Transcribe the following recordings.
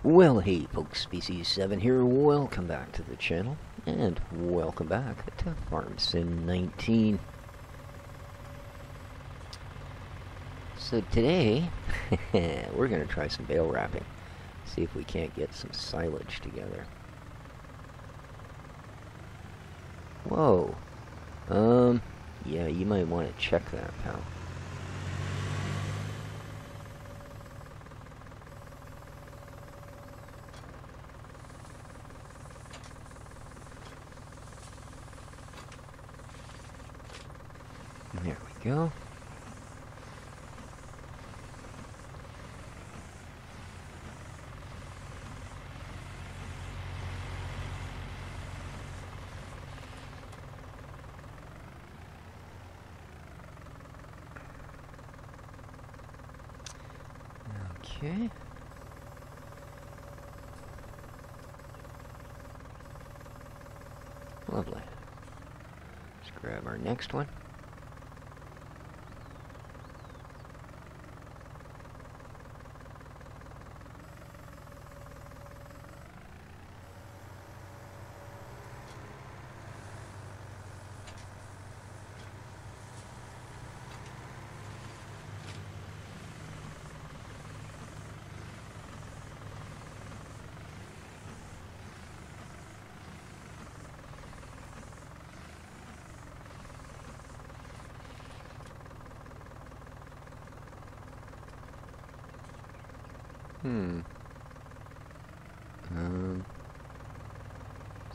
Well, hey folks, Species 7 here, welcome back to the channel, and welcome back to Farm Sim 19. So today, we're going to try some bale wrapping, see if we can't get some silage together. Whoa, yeah, you might want to check that, pal. There we go. Okay. Lovely. Let's grab our next one.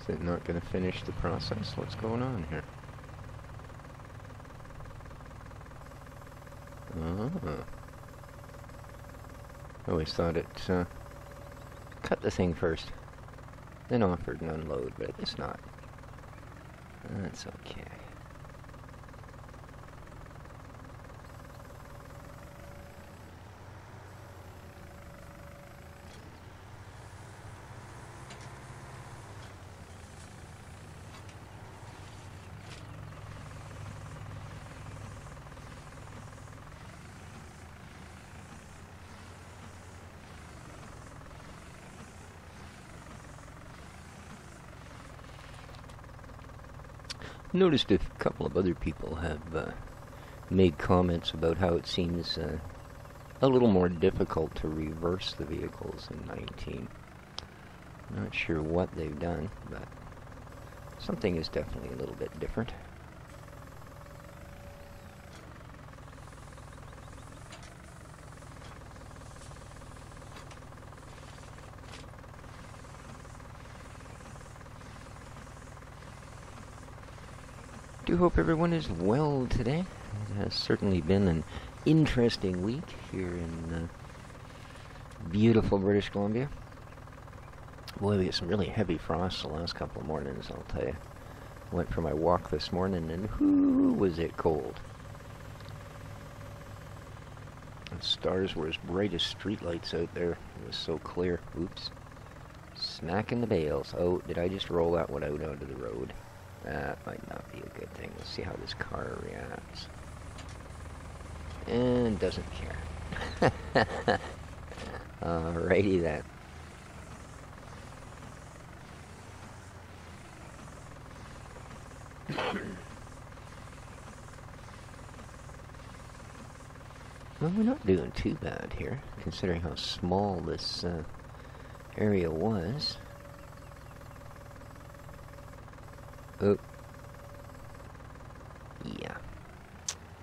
Is it not going to finish the process? What's going on here? I always thought it cut the thing first, then offered an unload, but it's not. That's okay. Noticed a couple of other people have made comments about how it seems a little more difficult to reverse the vehicles in 19. Not sure what they've done, but something is definitely a little bit different. I hope everyone is well today. It has certainly been an interesting week here in beautiful British Columbia. Boy, we had some really heavy frost the last couple of mornings, I'll tell you. Went for my walk this morning and whoo, was it cold. The stars were as bright as streetlights out there. It was so clear. Oops. Smacking the bales. Oh, did I just roll that one out onto the road? That might not be a good thing. Let's see how this car reacts. And doesn't care. Alrighty then. Well, we're not doing too bad here, considering how small this area was. Oh. Yeah.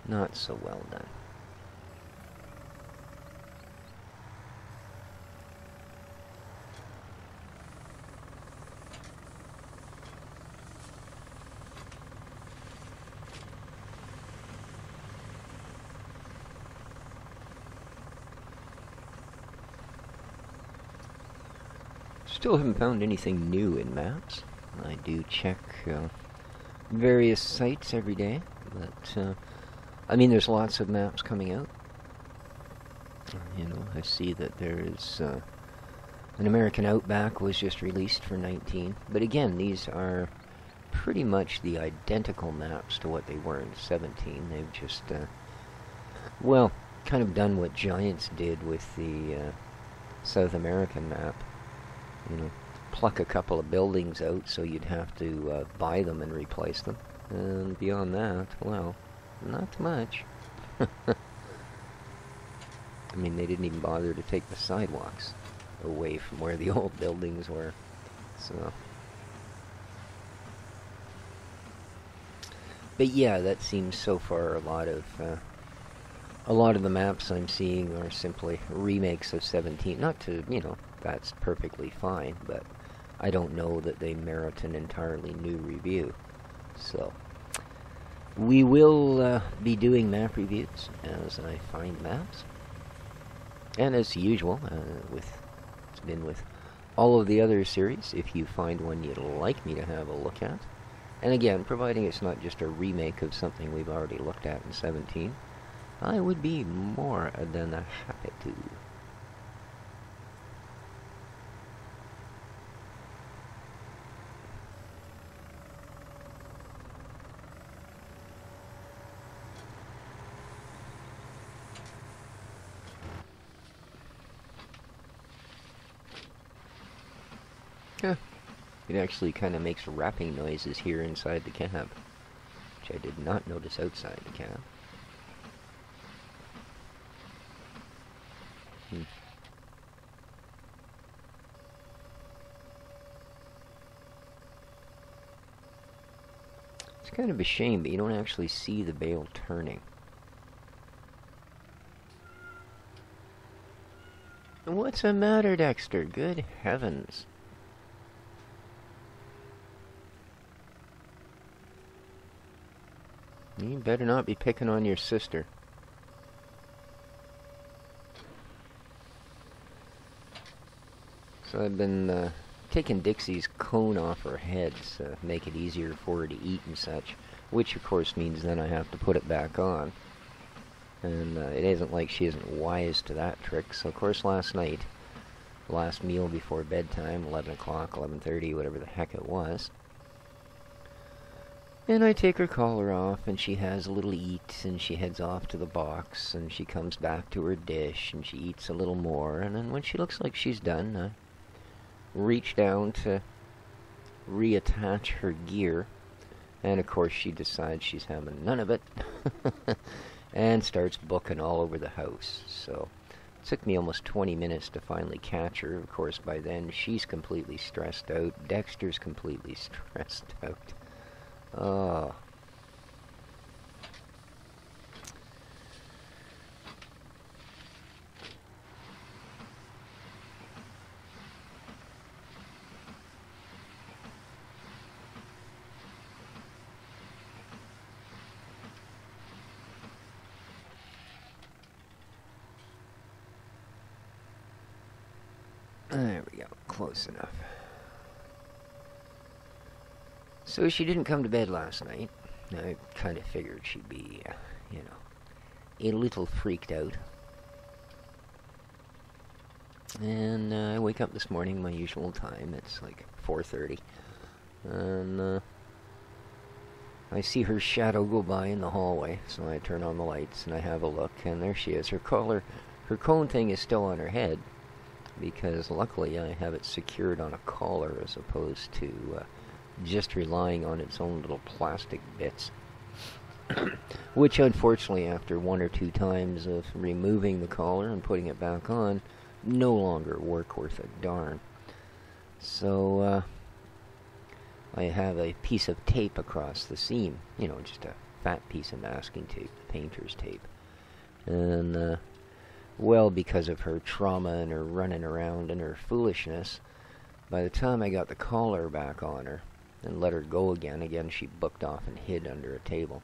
Not so well done. Still haven't found anything new in maps. I do check various sites every day, but I mean, there's lots of maps coming out. You know, I see that there is an American Outback was just released for 19, but again, these are pretty much the identical maps to what they were in 17. They've just well, kind of done what Giants did with the South American map. you know, pluck a couple of buildings out, so you'd have to buy them and replace them. And beyond that, well, not much. I mean, they didn't even bother to take the sidewalks away from where the old buildings were. So, but yeah, that seems so far a lot of the maps I'm seeing are simply remakes of 17. Not to, you know, that's perfectly fine, but I don't know that they merit an entirely new review. So, we will be doing map reviews as I find maps. And as usual, it's been with all of the other series, if you find one you'd like me to have a look at. And again, providing it's not just a remake of something we've already looked at in 17, I would be more than happy to. Yeah, it actually kind of makes rapping noises here inside the cab, which I did not notice outside the cab. It's kind of a shame, but you don't actually see the bale turning. What's the matter, Dexter? Good heavens. You better not be picking on your sister. So I've been taking Dixie's cone off her head to make it easier for her to eat and such, which of course means then I have to put it back on. And it isn't like she isn't wise to that trick. So of course last night, last meal before bedtime, 11 o'clock, 11:30, whatever the heck it was, and I take her collar off, and she has a little eat, and she heads off to the box, and she comes back to her dish, and she eats a little more, and then when she looks like she's done, I reach down to reattach her gear, and of course she decides she's having none of it, and starts booking all over the house. So it took me almost 20 minutes to finally catch her. Of course, by then she's completely stressed out. Dexter's completely stressed out. Oh. There we go. Close enough. So she didn't come to bed last night. I kind of figured she'd be, you know, a little freaked out. And I wake up this morning my usual time. It's like 4:30. And I see her shadow go by in the hallway. So I turn on the lights and I have a look. And there she is. Her collar, her cone thing is still on her head. Because luckily I have it secured on a collar as opposed to just relying on its own little plastic bits. Which unfortunately, after one or two times of removing the collar and putting it back on, no longer work worth a darn. So I have a piece of tape across the seam, you know, just a fat piece of masking tape, painter's tape. And well, because of her trauma and her running around and her foolishness, by the time I got the collar back on her and let her go again she booked off and hid under a table.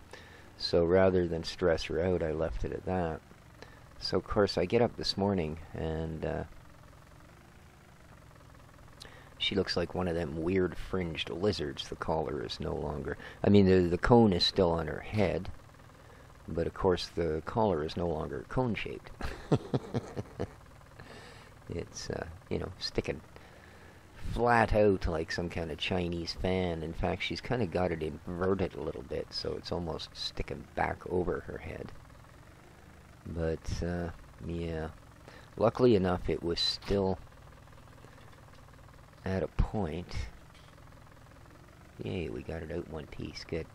So rather than stress her out, I left it at that. So of course I get up this morning and she looks like one of them weird fringed lizards. The collar is no longer, I mean the cone is still on her head, but of course the collar is no longer cone shaped. It's you know, sticking flat out like some kind of Chinese fan. In fact, she's kind of got it inverted a little bit, so it's almost sticking back over her head. But yeah, luckily enough, it was still at a point. Yay, we got it out in one piece. Good.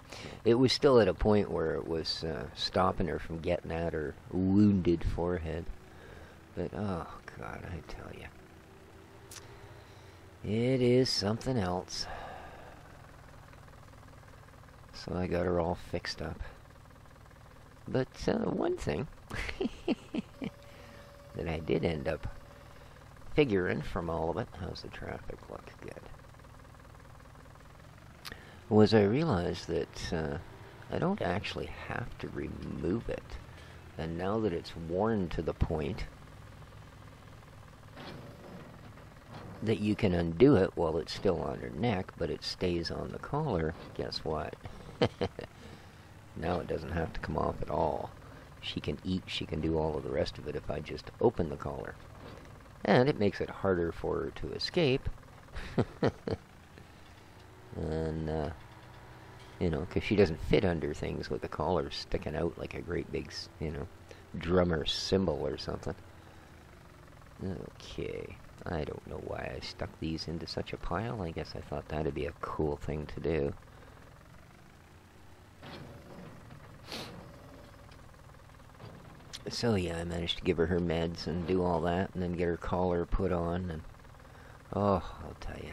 It was still at a point where it was stopping her from getting at her wounded forehead. But, oh, God, I tell you. It is something else. So I got her all fixed up. But one thing that I did end up figuring from all of it, how's the traffic look? Good. Was I realized that I don't actually have to remove it. And now that it's worn to the point that you can undo it while it's still on her neck, but it stays on the collar, guess what? Now it doesn't have to come off at all. She can eat, she can do all of the rest of it if I just open the collar. And it makes it harder for her to escape. And, you know, because she doesn't fit under things with the collar sticking out like a great big, you know, drummer cymbal or something. Okay. I don't know why I stuck these into such a pile. I guess I thought that'd be a cool thing to do. So yeah, I managed to give her meds and do all that, and then get her collar put on, and oh, I'll tell you,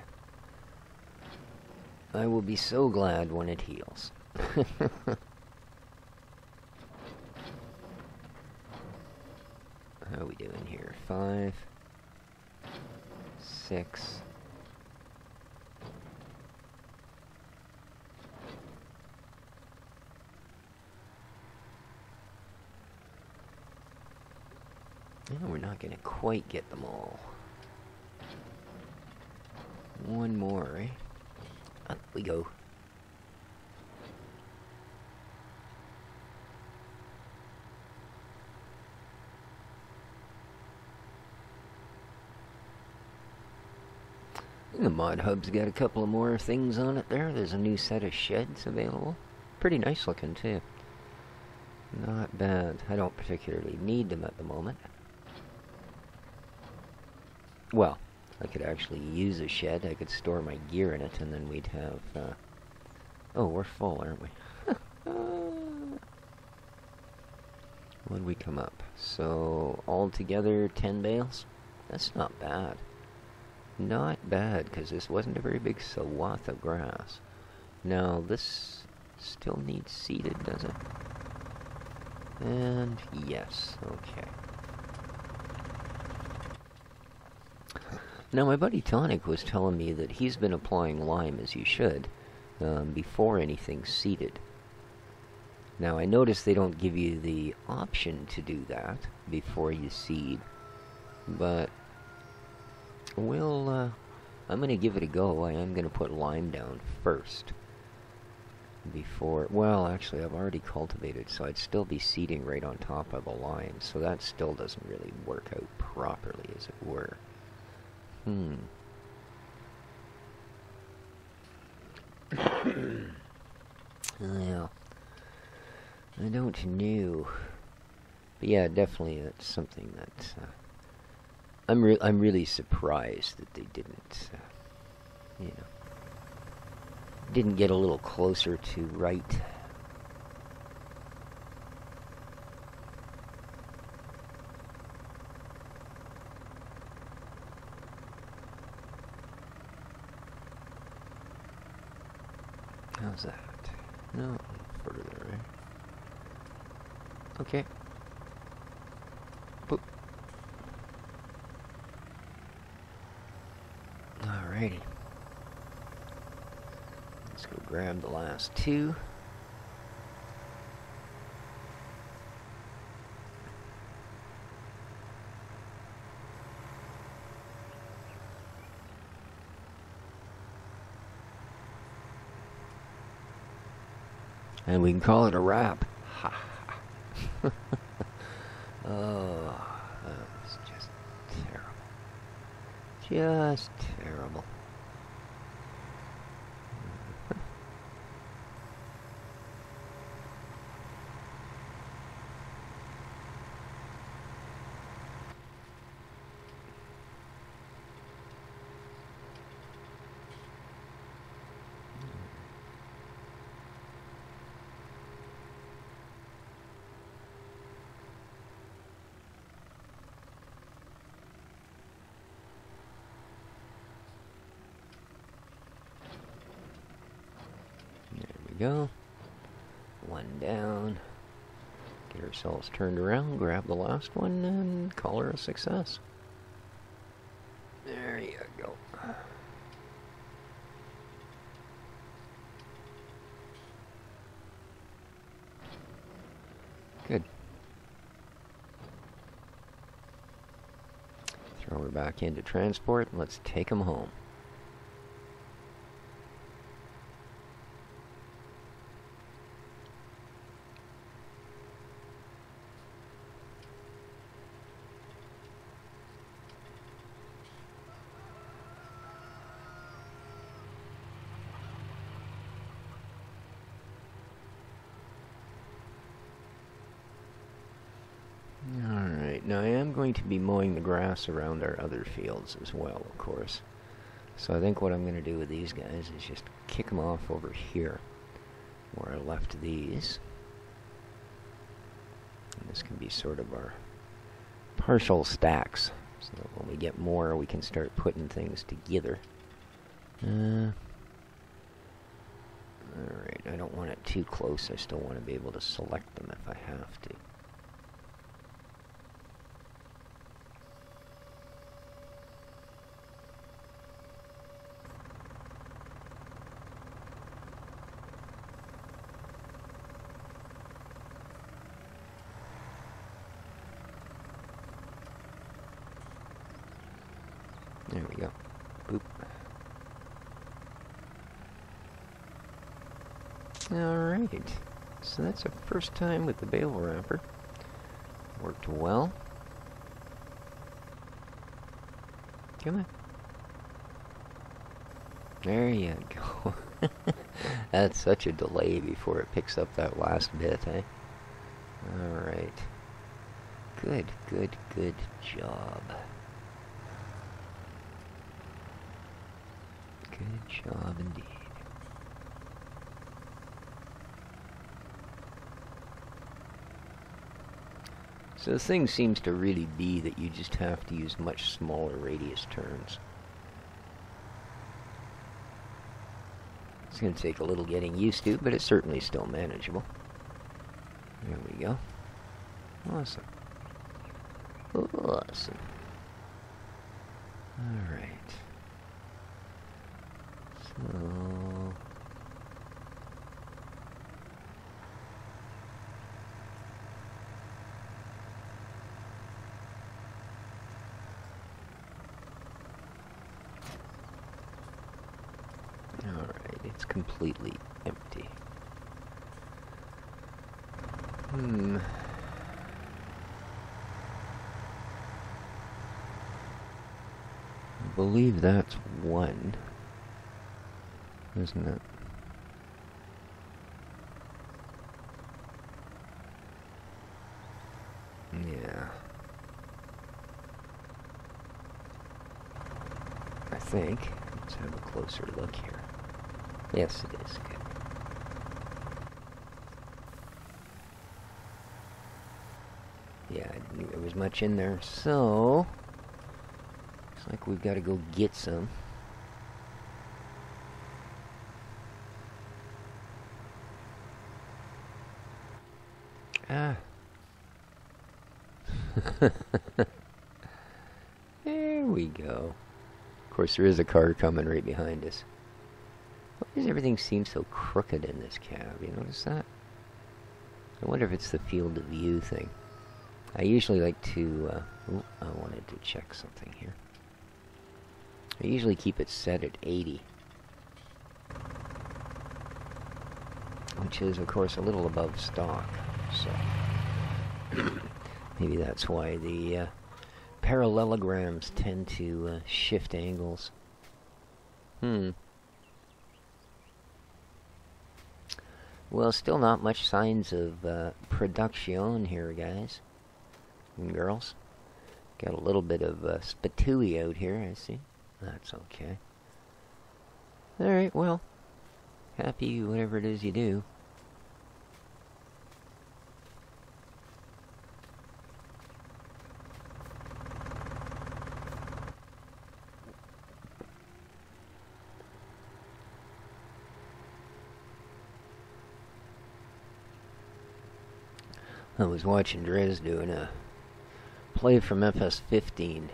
I will be so glad when it heals. How are we doing here? 5, 6. No, we're not going to quite get them all. One more, eh? Up we go. The mod hub's got a couple of more things on it there. There's a new set of sheds available. Pretty nice looking, too. Not bad. I don't particularly need them at the moment. Well, I could actually use a shed. I could store my gear in it, and then we'd have... Oh, we're full, aren't we? When we come up? So, altogether, 10 bales? That's not bad. Not bad, because this wasn't a very big swath of grass. Now, this still needs seeded, does it? And yes, okay. Now, my buddy Tonic was telling me that he's been applying lime, as you should, before anything's seeded. Now, I noticed they don't give you the option to do that before you seed, but we'll, I'm going to give it a go. I am going to put lime down first before, well, actually, I've already cultivated, so I'd still be seeding right on top of the lime, so that still doesn't really work out properly, as it were. Well, I don't know. But yeah, definitely it's something that I'm really surprised that they didn't, you know, didn't get a little closer to right. How's that? No, further, right? Okay. Boop. Alrighty. Let's go grab the last 2. And we can call it a wrap. Ha ha. Oh, that was just terrible. Just terrible. go. One down. Get ourselves turned around, grab the last one, and call her a success. There you go. Good. Throw her back into transport, and let's take them home. Alright, now I am going to be mowing the grass around our other fields as well, of course. So I think what I'm going to do with these guys is just kick them off over here, where I left these. And this can be sort of our partial stacks, so that when we get more we can start putting things together. Alright, I don't want it too close, I still want to be able to select them if I have to. There we go. Boop. Alright. So that's our first time with the bale wrapper. Worked well. Come on. There you go. That's such a delay before it picks up that last bit, eh? Alright. Good, good, good job. Good job indeed. So the thing seems to really be that you just have to use much smaller radius turns. It's going to take a little getting used to, but it's certainly still manageable. There we go. Awesome. Awesome. Alright. So... Alright, it's completely empty. I believe that's one, isn't it? Yeah. I think. Let's have a closer look here. Yes, it is. Good. Yeah, I knew there was much in there, so... looks like we've got to go get some. Ah. There we go. Of course, there is a car coming right behind us. Why does everything seem so crooked in this cab? You notice that? I wonder if it's the field of view thing. I usually like to... oh, I wanted to check something here. I usually keep it set at 80. Which is, of course, a little above stock. So... maybe that's why the parallelograms tend to shift angles. Well, still not much signs of production here, guys and girls. Got a little bit of spatooey out here, I see. That's okay. Alright, well, happy whatever it is you do. I was watching Drez doing a play from FS15,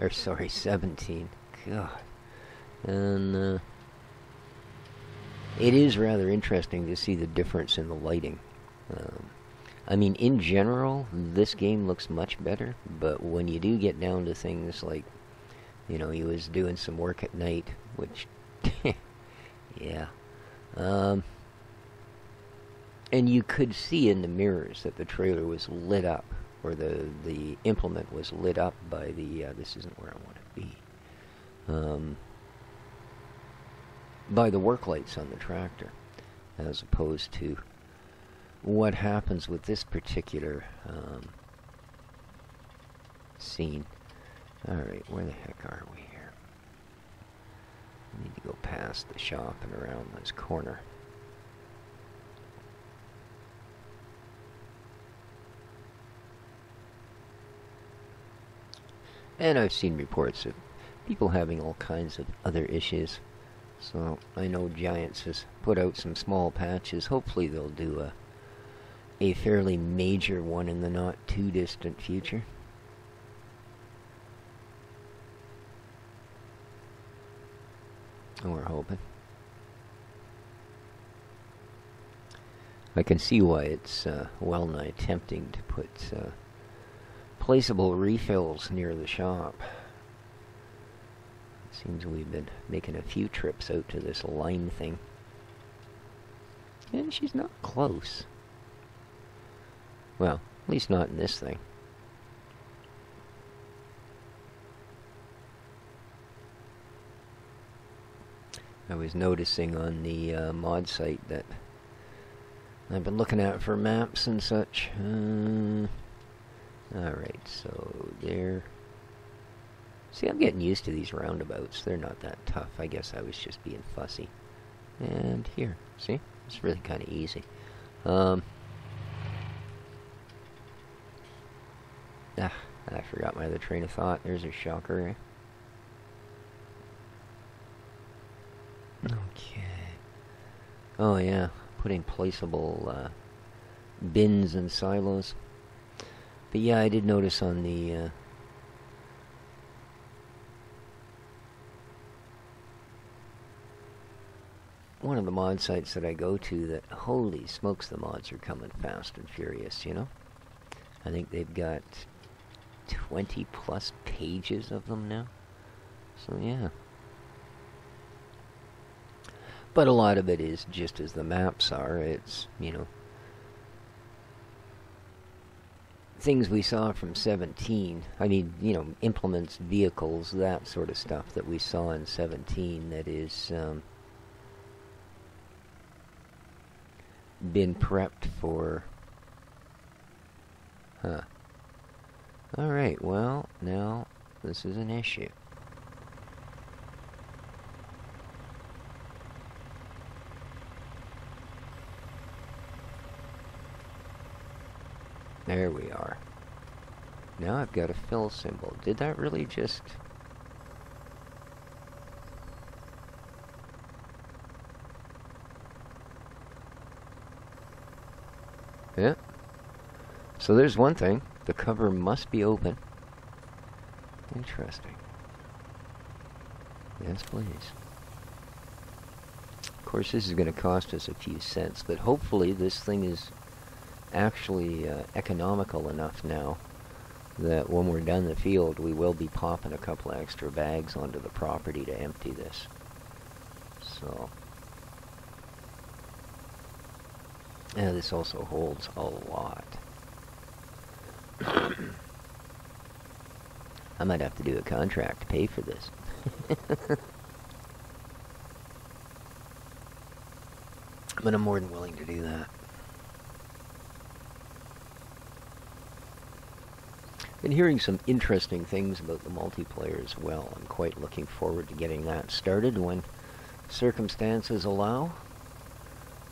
or sorry, 17. God. And it is rather interesting to see the difference in the lighting. I mean, in general, this game looks much better, but when you do get down to things like, you know, he was doing some work at night, which, yeah. And you could see in the mirrors that the trailer was lit up, or the implement was lit up by the, this isn't where I want to be, by the work lights on the tractor, as opposed to what happens with this particular scene. Alright, where the heck are we here? I need to go past the shop and around this corner. And I've seen reports of people having all kinds of other issues. So I know Giants has put out some small patches. Hopefully they'll do a fairly major one in the not too distant future. We're hoping. I can see why it's well nigh tempting to put placeable refills near the shop. It seems we've been making a few trips out to this line thing. And she's not close. Well, at least not in this thing. I was noticing on the mod site that I've been looking at for maps and such. Alright, so there. See, I'm getting used to these roundabouts. They're not that tough. I guess I was just being fussy. And here, see? It's really kind of easy. I forgot my other train of thought. There's a shocker. Okay. Oh yeah, putting placeable bins and silos. But yeah, I did notice on the one of the mod sites that I go to that, holy smokes, the mods are coming fast and furious, you know? I think they've got 20 plus pages of them now. So yeah. But a lot of it is just as the maps are. It's, you know, things we saw from 17. I mean, you know, implements, vehicles, that sort of stuff that we saw in 17 that is been prepped for. Huh. Alright, well, now this is an issue. There we are. Now I've got a fill symbol. Did that really just... Yeah. So there's one thing. The cover must be open. Interesting. Yes, please. Of course, this is going to cost us a few cents, but hopefully this thing is actually economical enough now that when we're done the field, we will be popping a couple extra bags onto the property to empty this. So, yeah, this also holds a lot. I might have to do a contract to pay for this. But I'm more than willing to do that. Been hearing some interesting things about the multiplayer as well. I'm quite looking forward to getting that started when circumstances allow.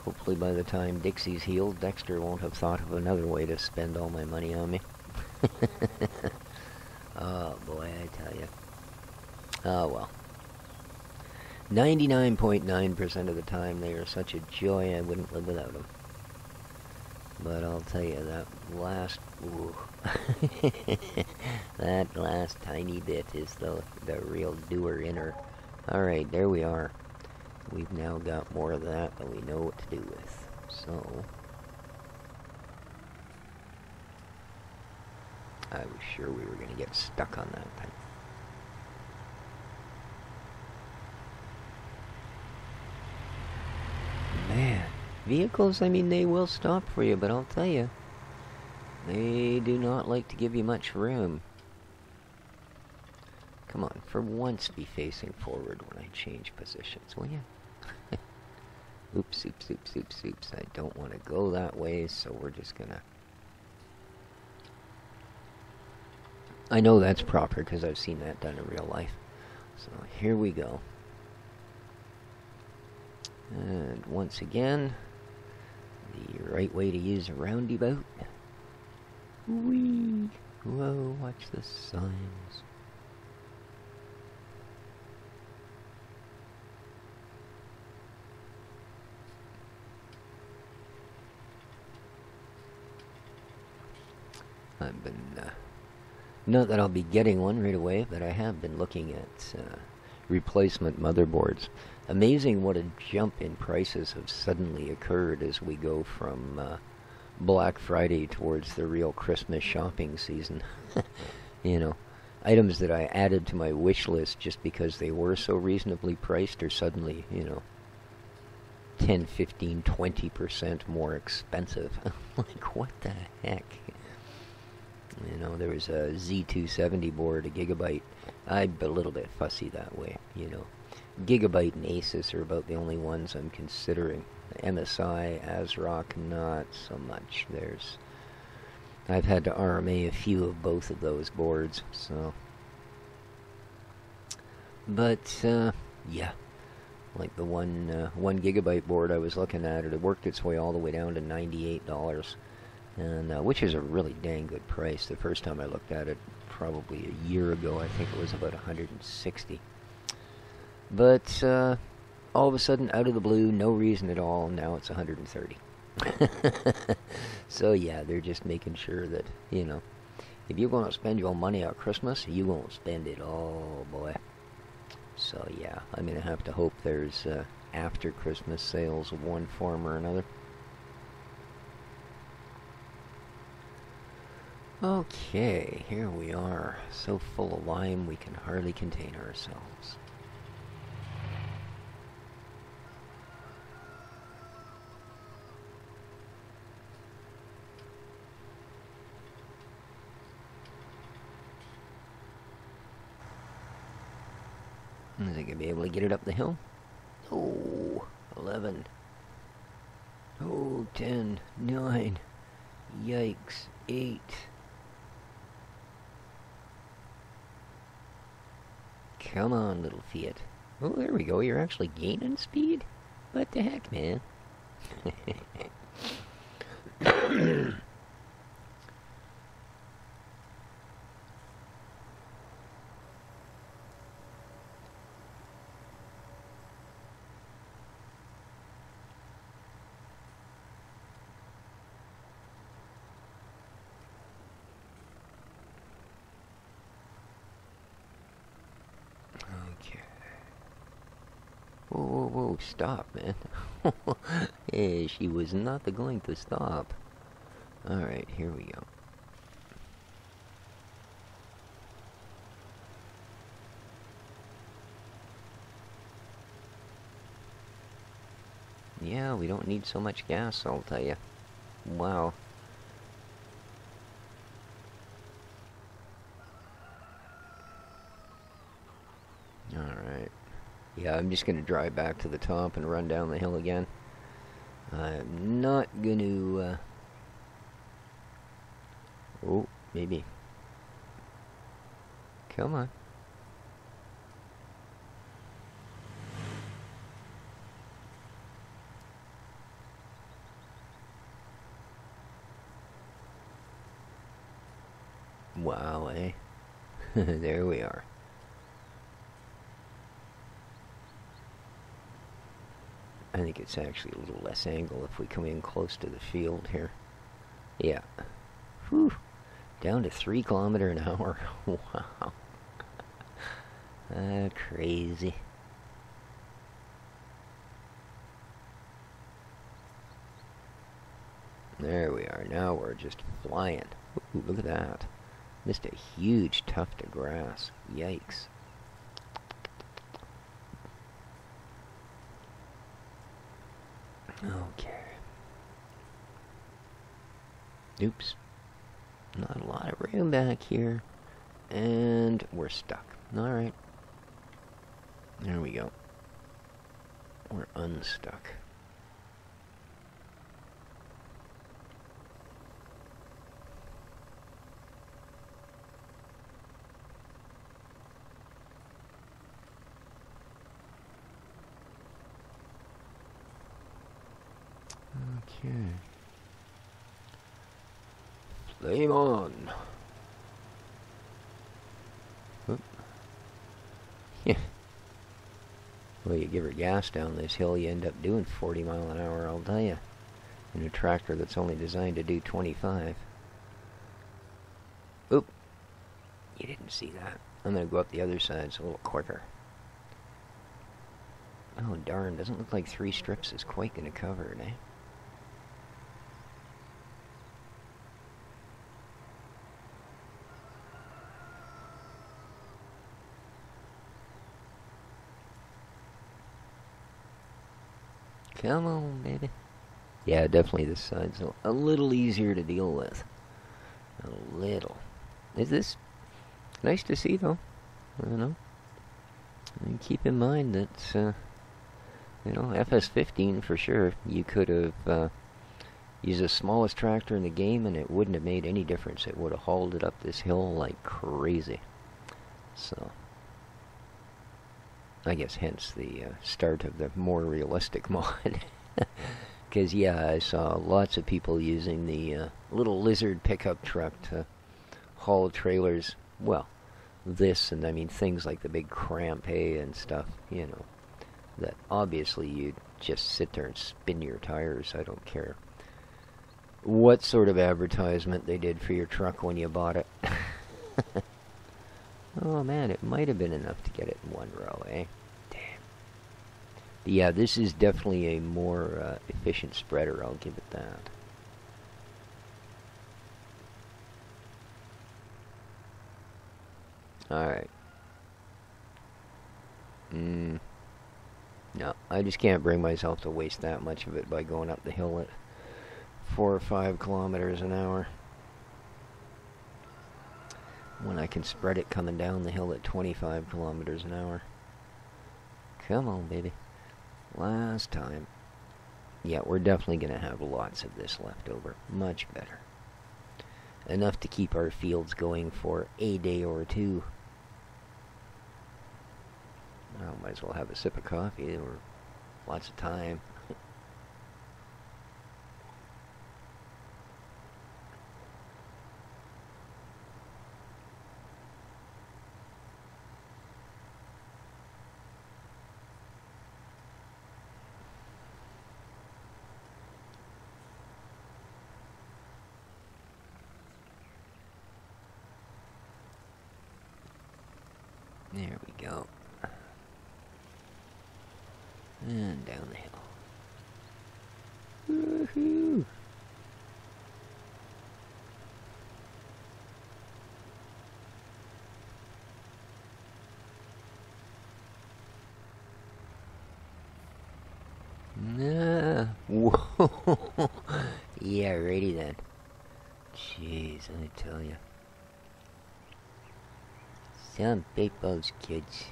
Hopefully by the time Dixie's healed, Dexter won't have thought of another way to spend all my money on me. Oh boy, I tell you. Oh well. 99.9% of the time they are such a joy I wouldn't live without them. But I'll tell you, that last, ooh, that last tiny bit is the real doer-inner. Alright, there we are. We've now got more of that than we know what to do with. So, I was sure we were going to get stuck on that thing. Man, vehicles, I mean, they will stop for you, but I'll tell you, they do not like to give you much room. Come on, for once be facing forward when I change positions, will you? Oops, oops, oops, oops, oops. I don't want to go that way, so we're just gonna... I know that's proper, because I've seen that done in real life. So, here we go. And once again, the right way to use a roundabout. Whee! Whoa, watch the signs. I've been, not that I'll be getting one right away, but I have been looking at replacement motherboards. Amazing what a jump in prices have suddenly occurred as we go from Black Friday towards the real Christmas shopping season. You know, items that I added to my wish list just because they were so reasonably priced are suddenly, you know, 10, 15, 20% more expensive. Like, what the heck? You know, there was a Z270 board, a gigabyte. I'm a little bit fussy that way, you know. Gigabyte and Asus are about the only ones I'm considering. MSI, ASRock, not so much. I've had to RMA a few of both of those boards, so. But, yeah. Like the one gigabyte board I was looking at, it worked its way all the way down to $98. And which is a really dang good price. The first time I looked at it, probably a year ago, I think it was about 160. But all of a sudden, out of the blue, no reason at all, now it's 130. So yeah, they're just making sure that, you know, if you're going to spend your money on Christmas, you won't spend it all, boy. So yeah, I'm going to have to hope there's after Christmas sales of one form or another. Okay, here we are, so full of lime we can hardly contain ourselves. Is it going to be able to get it up the hill? Oh, 11. Oh, 10, 9. Yikes, 8. Come on, little Fiat. Oh, there we go. You're actually gaining speed? What the heck, man? Whoa, whoa, whoa, stop, man. Hey, she was not going to stop. Alright, here we go. Yeah, we don't need so much gas, I'll tell you. Wow. Alright. Yeah, I'm just going to drive back to the top and run down the hill again. I'm not going to... Oh, maybe. Come on. Wow, eh? There we are. I think it's actually a little less angle if we come in close to the field here. Yeah. Whew. Down to 3 kilometers an hour. Wow. Crazy. There we are. Now we're just flying. Ooh, look at that. Missed a huge tuft of grass. Yikes. Okay. Oops. Not a lot of room back here. And we're stuck. Alright. There we go. We're unstuck. Okay. Flame on. Oop. Yeah. Well, you give her gas down this hill, you end up doing 40 miles an hour, I'll tell you. In a tractor that's only designed to do 25. Oop. You didn't see that. I'm going to go up the other side, it's a little quicker. Oh, darn. Doesn't look like 3 strips is quite going to cover it, eh? Come on, baby. Yeah, definitely this side's a little easier to deal with. A little. Is this nice to see, though? I don't know. And keep in mind that, you know, FS15 for sure. You could have used the smallest tractor in the game and it wouldn't have made any difference. It would have hauled it up this hill like crazy. So, I guess hence the start of the more realistic mod. Because, yeah, I saw lots of people using the little lizard pickup truck to haul trailers. Well, this and, I mean, things like the big cramp hay and stuff, you know, that obviously you'd just sit there and spin your tires. I don't care what sort of advertisement they did for your truck when you bought it. Oh, man, it might have been enough to get it in one row, eh? Damn. But yeah, this is definitely a more efficient spreader, I'll give it that. Alright. No, I just can't bring myself to waste that much of it by going up the hill at 4 or 5 kilometers an hour. When I can spread it coming down the hill at 25 kilometers an hour. Come on, baby. Last time. Yeah, we're definitely going to have lots of this left over. Much better. Enough to keep our fields going for a day or two. I might as well have a sip of coffee or lots of time. There we go. And down the hill. Woohoo! Nah. Whoa. Yeah, righty then. Jeez, I tell ya. Some people's kids.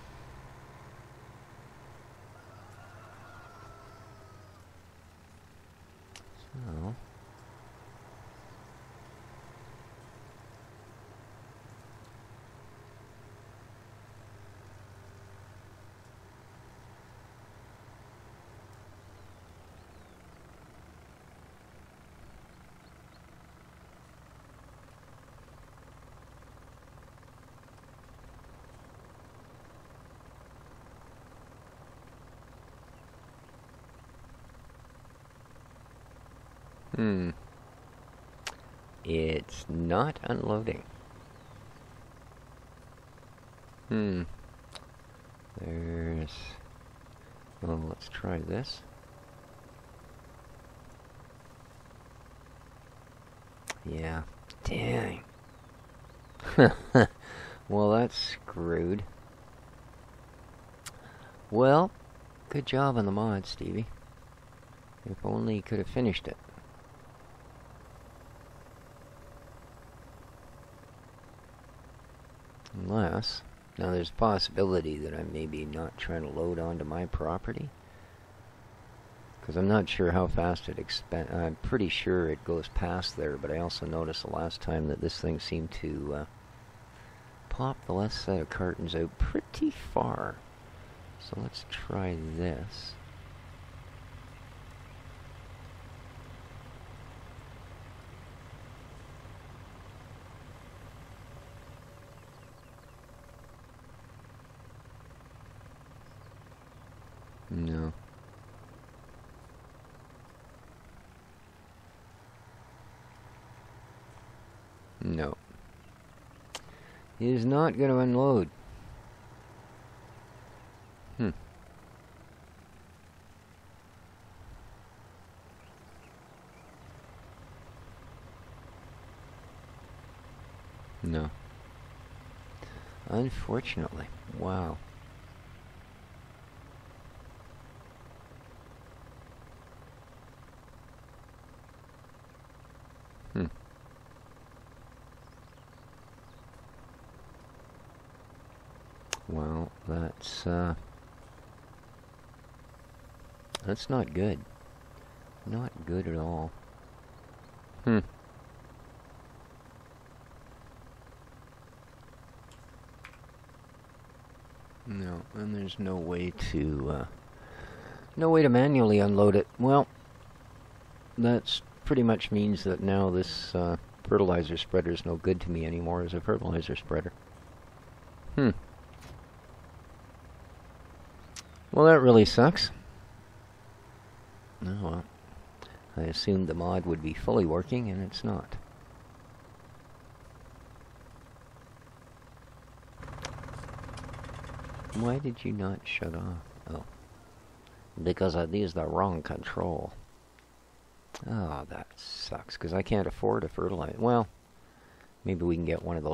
So. It's not unloading. There's... Well, let's try this. Yeah. Dang. Well, that's screwed. Well, good job on the mod, Stevie. If only you could have finished it. Unless... Now, there's a possibility that I'm maybe not trying to load onto my property. Because I'm not sure how fast it expands. I'm pretty sure it goes past there, but I also noticed the last time that this thing seemed to pop the last set of cartons out pretty far. So let's try this. No. No. It is not going to unload. No. Unfortunately. Wow. Well, that's not good. Not good at all. No, and there's no way to manually unload it. Well, that's pretty much means that now this fertilizer spreader is no good to me anymore as a fertilizer spreader. Well, that really sucks. Oh well. I assumed the mod would be fully working, and it's not. Why did you not shut off? Oh. Because I used the wrong control. Oh, that sucks, because I can't afford a fertilizer. Well, maybe we can get one of the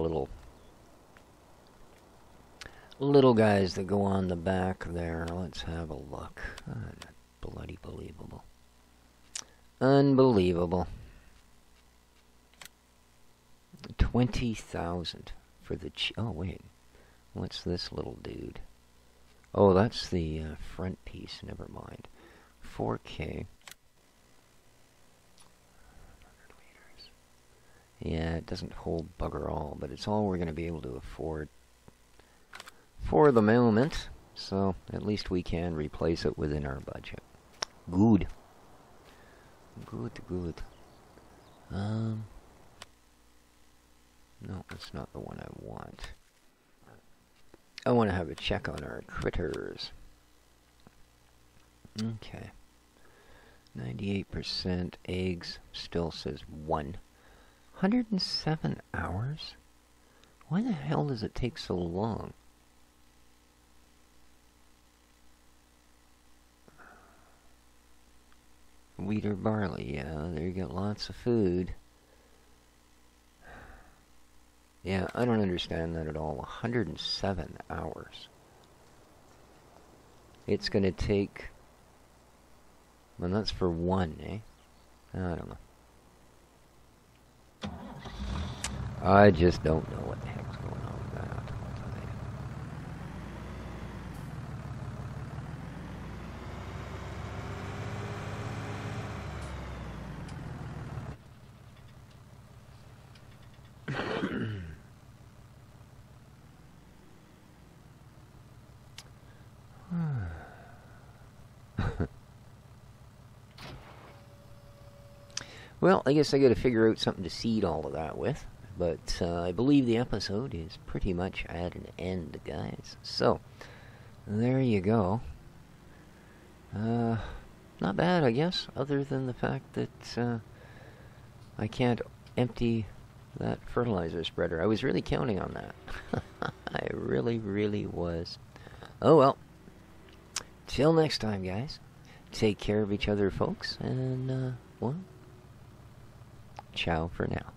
little guys that go on the back there. Let's have a look. Bloody believable. Unbelievable. 20,000 for the oh wait, what's this little dude? Oh, that's the front piece. Never mind. 4K. Yeah, it doesn't hold bugger all, but it's all we're going to be able to afford for the moment, so at least we can replace it within our budget. Good. Good. No, that's not the one I want. I want to have a check on our critters. Okay. 98% eggs, still says 1. 107 hours? Why the hell does it take so long? Wheat or barley, yeah, there you get lots of food. Yeah, I don't understand that at all. 107 hours. It's going to take... Well, that's for one, eh? I don't know. I just don't know what the heck's going on with that. I'll tell you. Well, I guess I gotta figure out something to seed all of that with. But I believe the episode is pretty much at an end, guys. So, there you go. Not bad, I guess, other than the fact that I can't empty that fertilizer spreader. I was really counting on that. I really, really was. Oh well. Till next time, guys. Take care of each other, folks, and, well, ciao for now.